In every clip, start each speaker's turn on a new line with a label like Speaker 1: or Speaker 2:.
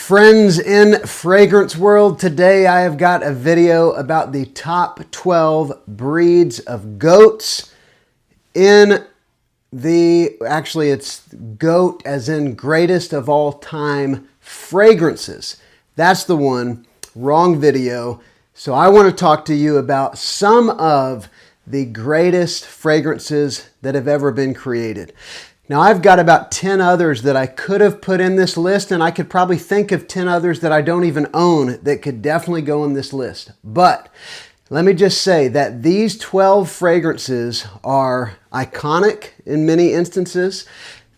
Speaker 1: Friends in fragrance world, today I have got a video about the top 12 breeds of goats in actually it's goat as in greatest of all time fragrances. That's the one, wrong video. So I want to talk to you about some of the greatest fragrances that have ever been created. Now I've got about 10 others that I could have put in this list, and I could probably think of 10 others that I don't even own that could definitely go in this list. But let me just say that these 12 fragrances are iconic in many instances.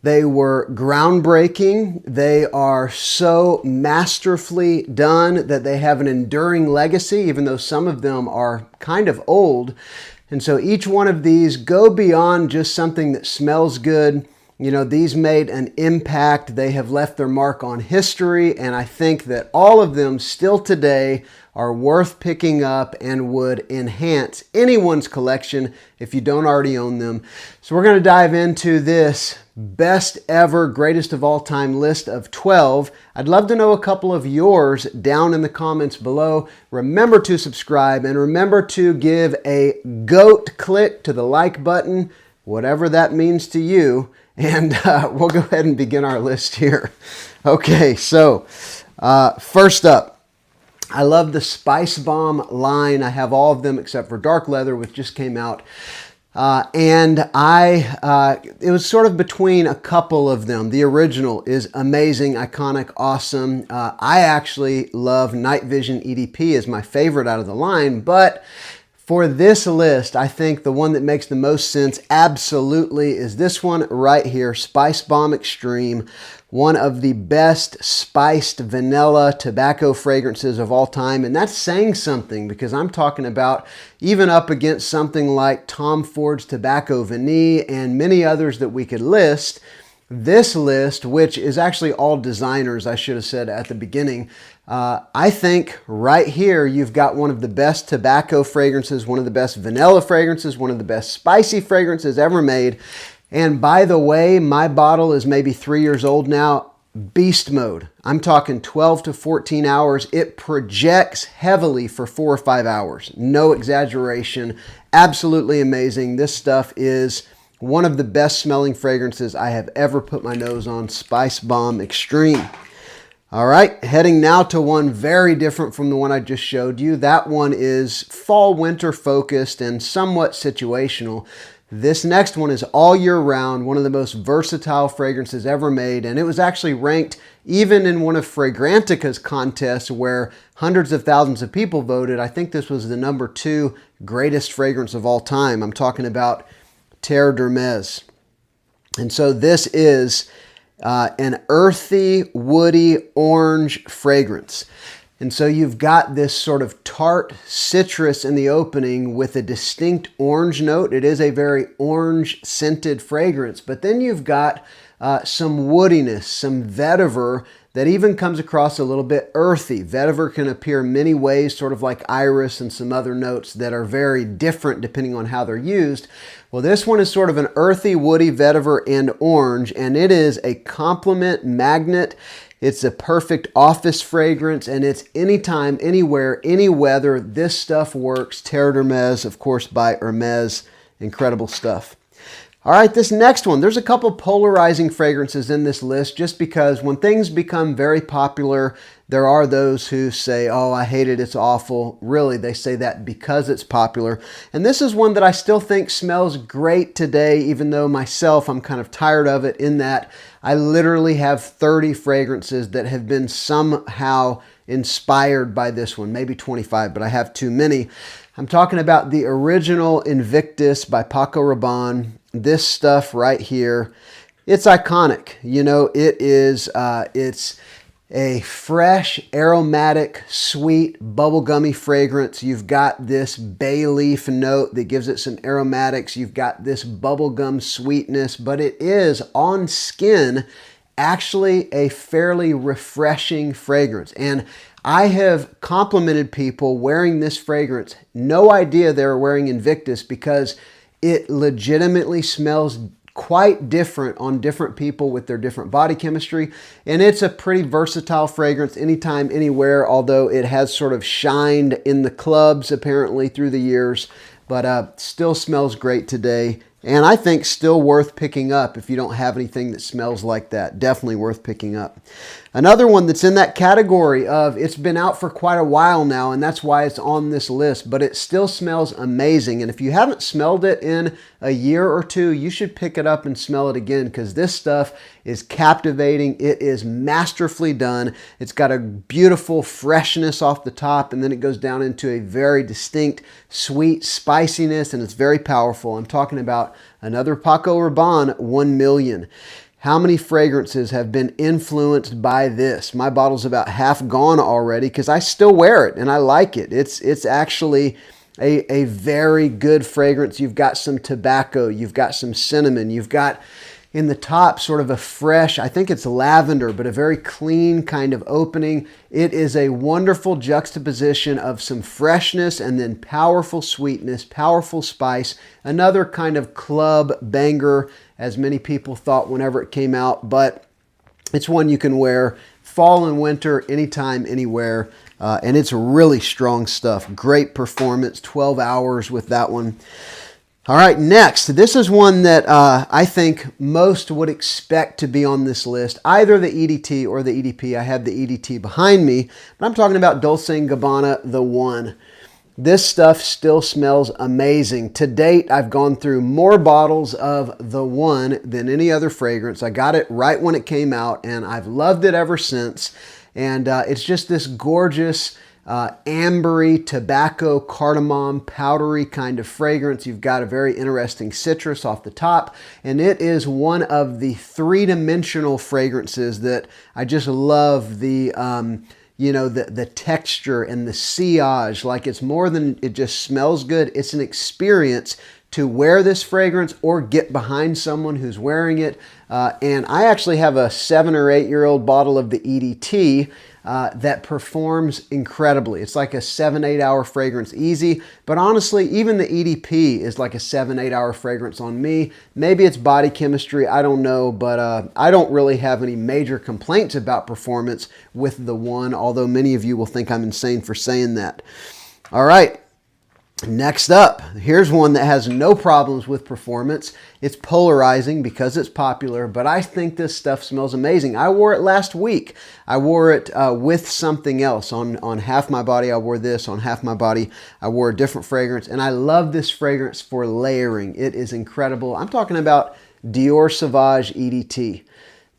Speaker 1: They were groundbreaking. They are so masterfully done that they have an enduring legacy, even though some of them are kind of old. And so each one of these go beyond just something that smells good. You know, these made an impact. They have left their mark on history, and I think that all of them still today are worth picking up and would enhance anyone's collection if you don't already own them. So we're going to dive into this best ever, greatest of all time list of 12. I'd love to know a couple of yours down in the comments below. Remember to subscribe and remember to give a goat click to the like button, whatever that means to you. And we'll go ahead and begin our list here. Okay, so first up, I love the Spice Bomb line. I have all of them except for Dark Leather, which just came out. It was sort of between a couple of them. The original is amazing, iconic, awesome. I actually love Night Vision EDP as my favorite out of the line, but for this list, I think the one that makes the most sense absolutely is this one right here, Spice Bomb Extreme, one of the best spiced vanilla tobacco fragrances of all time. And that's saying something because I'm talking about even up against something like Tom Ford's Tobacco Vanille and many others that we could list. This list, which is actually all designers, I should have said at the beginning, I think right here you've got one of the best tobacco fragrances, one of the best vanilla fragrances, one of the best spicy fragrances ever made. And by the way, my bottle is maybe 3 years old now. Beast mode. I'm talking 12 to 14 hours. It projects heavily for 4 or 5 hours. No exaggeration. Absolutely amazing. This stuff is one of the best smelling fragrances I have ever put my nose on. Spice Bomb Extreme. All right, heading now to one very different from the one I just showed you. That one is fall-winter focused and somewhat situational. This next one is all year round, one of the most versatile fragrances ever made, and it was actually ranked even in one of Fragrantica's contests where hundreds of thousands of people voted. I think this was the number 2 greatest fragrance of all time. I'm talking about Terre d'Hermès. And so this is an earthy, woody, orange fragrance. And so you've got this sort of tart citrus in the opening with a distinct orange note. It is a very orange scented fragrance, but then you've got some woodiness, some vetiver that even comes across a little bit earthy. Vetiver can appear many ways, sort of like iris and some other notes that are very different depending on how they're used. Well, this one is sort of an earthy, woody vetiver and orange, and it is a compliment magnet. It's a perfect office fragrance, and it's anytime, anywhere, any weather. This stuff works. Terre d'Hermès, of course, by Hermès. Incredible stuff. All right, this next one, there's a couple polarizing fragrances in this list just because when things become very popular, there are those who say, oh, I hate it, it's awful. Really, they say that because it's popular. And this is one that I still think smells great today, even though myself, I'm kind of tired of it in that I literally have 30 fragrances that have been somehow inspired by this one, maybe 25, but I have too many. I'm talking about the original Invictus by Paco Rabanne. This stuff right here, it's iconic. You know, it's a fresh, aromatic, sweet, bubblegummy fragrance. You've got this bay leaf note that gives it some aromatics. You've got this bubblegum sweetness, but it is on skin actually a fairly refreshing fragrance. And I have complimented people wearing this fragrance, no idea they were wearing Invictus because it legitimately smells quite different on different people with their different body chemistry. And it's a pretty versatile fragrance anytime, anywhere, although it has sort of shined in the clubs apparently through the years, but still smells great today. And I think still worth picking up if you don't have anything that smells like that. Definitely worth picking up. Another one that's in that category of it's been out for quite a while now, and that's why it's on this list, but it still smells amazing. And if you haven't smelled it in a year or two, you should pick it up and smell it again, because this stuff is captivating. It is masterfully done. It's got a beautiful freshness off the top, and then it goes down into a very distinct sweet spiciness, and it's very powerful. I'm talking about another Paco Rabanne 1 million. How many fragrances have been influenced by this? My bottle's about half gone already because I still wear it and I like it. It's actually a very good fragrance. You've got some tobacco, you've got some cinnamon, you've got in the top sort of a fresh, I think it's lavender, but a very clean kind of opening. It is a wonderful juxtaposition of some freshness and then powerful sweetness, powerful spice. Another kind of club banger, as many people thought whenever it came out, but it's one you can wear fall and winter, anytime, anywhere. And it's really strong stuff. Great performance, 12 hours with that one. All right, next, this is one that I think most would expect to be on this list, either the EDT or the EDP. I have the EDT behind me, but I'm talking about Dolce & Gabbana, the One. This stuff still smells amazing. To date, I've gone through more bottles of the One than any other fragrance. I got it right when it came out, and I've loved it ever since. And it's just this gorgeous, ambery, tobacco, cardamom, powdery kind of fragrance. You've got a very interesting citrus off the top, and it is one of the three-dimensional fragrances that I just love. The texture and the sillage. Like, it's more than it just smells good. It's an experience to wear this fragrance or get behind someone who's wearing it. And I actually have a 7 or 8 year old bottle of the EDT that performs incredibly. It's like a 7-8 hour fragrance easy, but honestly, even the EDP is like a 7-8 hour fragrance on me. Maybe it's body chemistry, I don't know, but I don't really have any major complaints about performance with the One, although many of you will think I'm insane for saying that. All right. Next up, here's one that has no problems with performance. It's polarizing because it's popular, but I think this stuff smells amazing. I wore it last week. I wore it with something else. On half my body, I wore this. On half my body, I wore a different fragrance, and I love this fragrance for layering. It is incredible. I'm talking about Dior Sage EDT.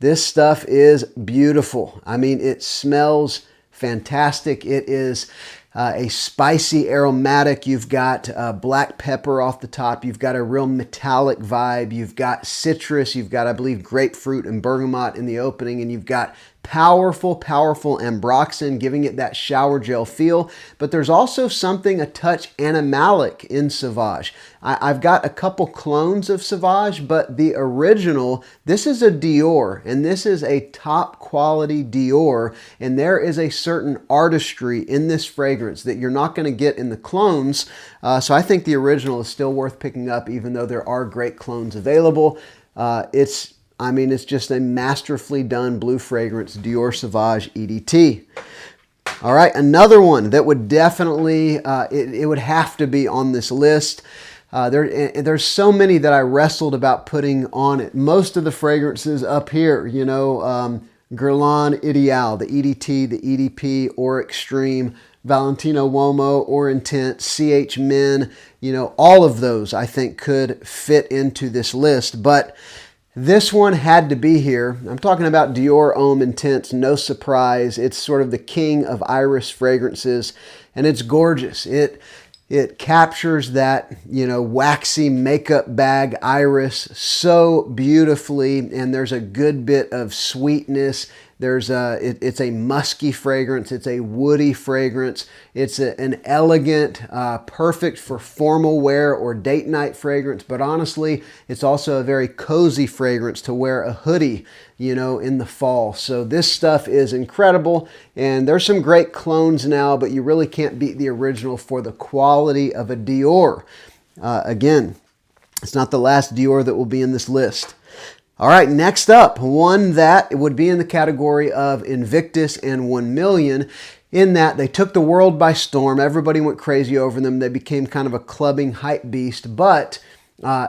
Speaker 1: This stuff is beautiful. I mean, it smells fantastic. It is a spicy aromatic. You've got black pepper off the top. You've got a real metallic vibe. You've got citrus. You've got, I believe, grapefruit and bergamot in the opening. And you've got powerful ambroxan, giving it that shower gel feel. But there's also something a touch animalic in Sauvage. I've got a couple clones of Sauvage, but the original, this is a Dior, and this is a top quality Dior. And there is a certain artistry in this fragrance that you're not going to get in the clones. So I think the original is still worth picking up, even though there are great clones available. It's just a masterfully done blue fragrance, Dior Sage EDT. All right, another one that would definitely, it would have to be on this list. There's so many that I wrestled about putting on it. Most of the fragrances up here, Guerlain Ideal, the EDT, the EDP, or Extreme, Valentino Uomo, or Intense, CH Men, all of those I think could fit into this list, but this one had to be here. I'm talking about Dior Homme Intense, no surprise. It's sort of the king of iris fragrances, and it's gorgeous. It captures that, waxy makeup bag iris so beautifully, and there's a good bit of sweetness. It's a musky fragrance. It's a woody fragrance. It's an elegant, perfect for formal wear or date night fragrance. But honestly, it's also a very cozy fragrance to wear a hoodie, in the fall. So this stuff is incredible. And there's some great clones now, but you really can't beat the original for the quality of a Dior. Again, It's not the last Dior that will be in this list. All right, next up, one that would be in the category of Invictus and 1 million, in that they took the world by storm. Everybody went crazy over them. They became kind of a clubbing hype beast, but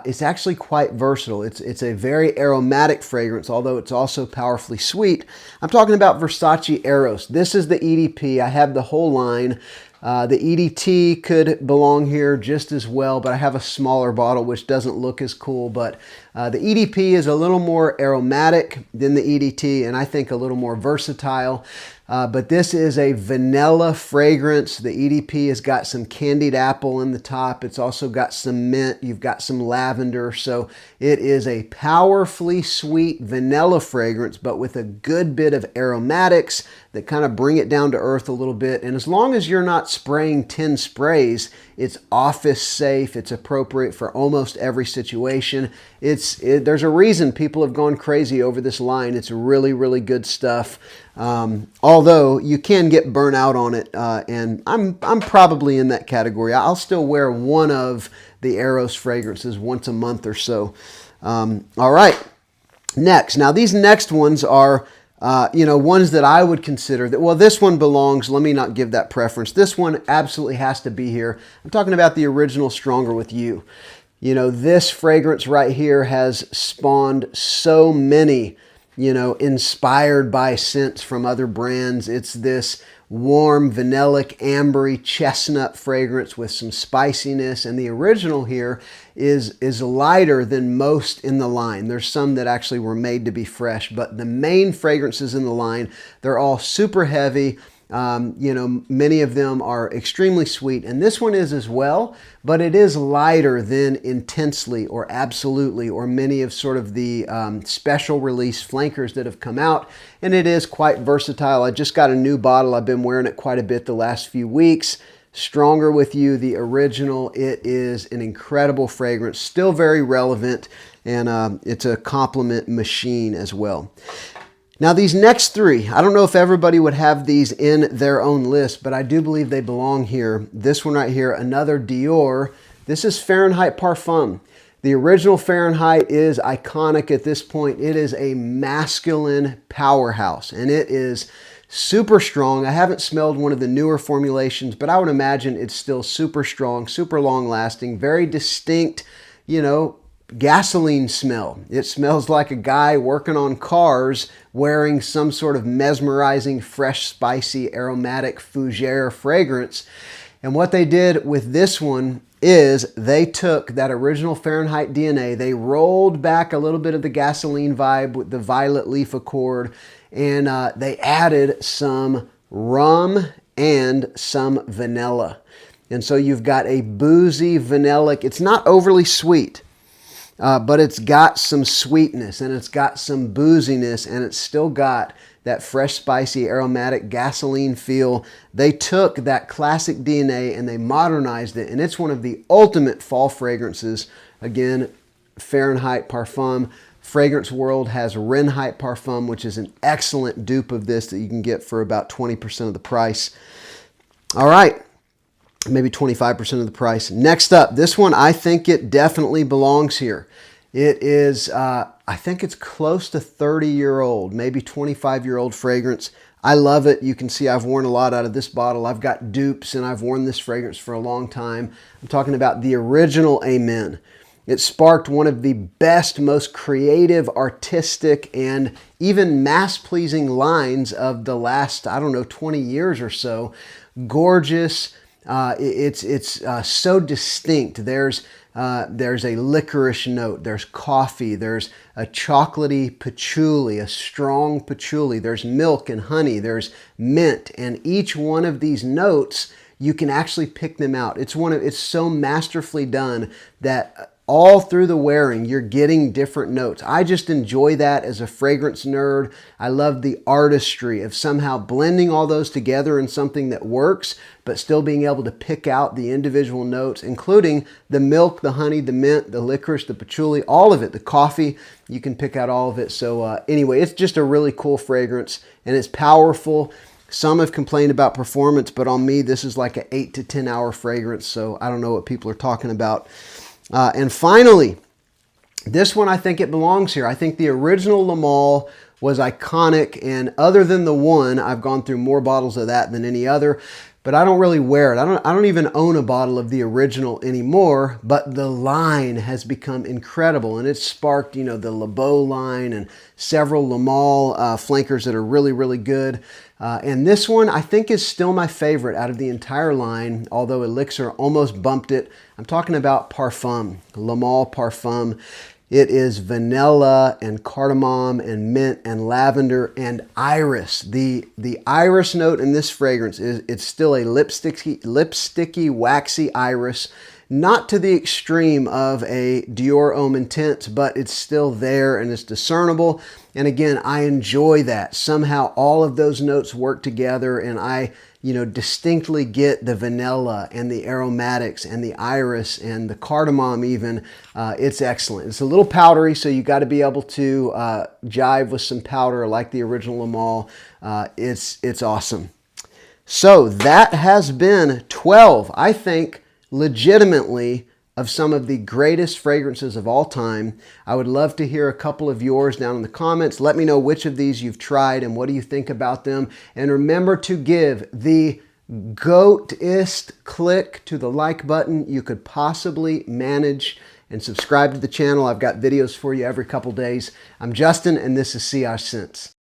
Speaker 1: it's actually quite versatile. It's a very aromatic fragrance, although it's also powerfully sweet. I'm talking about Versace Aeros. This is the EDP. I have the whole line. The EDT could belong here just as well, but I have a smaller bottle which doesn't look as cool. But the EDP is a little more aromatic than the EDT, and I think a little more versatile. But this is a vanilla fragrance. The EDP has got some candied apple in the top. It's also got some mint. You've got some lavender. So it is a powerfully sweet vanilla fragrance, but with a good bit of aromatics that kind of bring it down to earth a little bit. And as long as you're not spraying 10 sprays, it's office safe. It's appropriate for almost every situation. There's a reason people have gone crazy over this line. It's really, really good stuff. Although you can get burnt out on it, and I'm probably in that category. I'll still wear one of the Aeros fragrances once a month or so. All right, next. Now these next ones are ones that I would consider that, well, this one belongs. Let me not give that preference. This one absolutely has to be here. I'm talking about the original Stronger With You. This fragrance right here has spawned so many, inspired by scents from other brands. It's this warm, vanillic, ambery, chestnut fragrance with some spiciness. And the original here is lighter than most in the line. There's some that actually were made to be fresh, but the main fragrances in the line, they're all super heavy. Many of them are extremely sweet, and this one is as well, but it is lighter than Intensely or Absolutely or many of sort of the special release flankers that have come out, and it is quite versatile. I just got a new bottle. I've been wearing it quite a bit the last few weeks. Stronger With You, the original. It is an incredible fragrance, still very relevant, and it's a compliment machine as well. Now these next three, I don't know if everybody would have these in their own list, but I do believe they belong here. This one right here, another Dior. This is Fahrenheit Parfum. The original Fahrenheit is iconic at this point. It is a masculine powerhouse, and it is super strong. I haven't smelled one of the newer formulations, but I would imagine it's still super strong, super long lasting, very distinct, gasoline smell. It smells like a guy working on cars wearing some sort of mesmerizing, fresh, spicy, aromatic fougere fragrance. And what they did with this one is they took that original Fahrenheit DNA, they rolled back a little bit of the gasoline vibe with the violet leaf accord, and they added some rum and some vanilla. And so you've got a boozy, vanillic, it's not overly sweet, but it's got some sweetness and it's got some booziness, and it's still got that fresh, spicy, aromatic gasoline feel. They took that classic DNA and they modernized it, and it's one of the ultimate fall fragrances. Again, Fahrenheit Parfum. Fragrance World has Renheit Parfum, which is an excellent dupe of this that you can get for about 20% of the price. All right. Maybe 25% of the price. Next up, this one, I think it definitely belongs here. It is, I think it's close to 30-year-old, maybe 25-year-old fragrance. I love it. You can see I've worn a lot out of this bottle. I've got dupes and I've worn this fragrance for a long time. I'm talking about the original Amen. It sparked one of the best, most creative, artistic, and even mass-pleasing lines of the last, 20 years or so. Gorgeous. It's so distinct. There's a licorice note, there's coffee, there's a chocolatey patchouli, a strong patchouli, there's milk and honey, there's mint, and each one of these notes, you can actually pick them out. It's so masterfully done that all through the wearing, you're getting different notes. I just enjoy that as a fragrance nerd. I love the artistry of somehow blending all those together in something that works, but still being able to pick out the individual notes, including the milk, the honey, the mint, the licorice, the patchouli, all of it, the coffee. You can pick out all of it. So anyway, it's just a really cool fragrance, and it's powerful. Some have complained about performance, but on me, this is like an 8 to 10 hour fragrance. So I don't know what people are talking about. And finally, this one, I think it belongs here. I think the original Lamal was iconic, and other than the one, I've gone through more bottles of that than any other, but I don't really wear it. I don't even own a bottle of the original anymore, but the line has become incredible, and it's sparked, you know, the Le Beau line and several Lamal flankers that are really, really good. And this one, I think, is still my favorite out of the entire line, although Elixir almost bumped it. I'm talking about Parfum, Lamal Parfum. It is vanilla and cardamom and mint and lavender and iris. The iris note in this fragrance it's still a lipsticky, waxy iris. Not to the extreme of a Dior Homme Intense, but it's still there and it's discernible. And again, I enjoy that. Somehow all of those notes work together, and I, you know, distinctly get the vanilla and the aromatics and the iris and the cardamom even. It's excellent. It's a little powdery, so you got to be able to jive with some powder like the original Lamal. It's awesome. So that has been 12, I think, legitimately, of some of the greatest fragrances of all time. I would love to hear a couple of yours down in the comments. Let me know which of these you've tried and what do you think about them. And remember to give the goatest click to the like button you could possibly manage, and subscribe to the channel. I've got videos for you every couple days. I'm Justin, and this is Sillage Scents.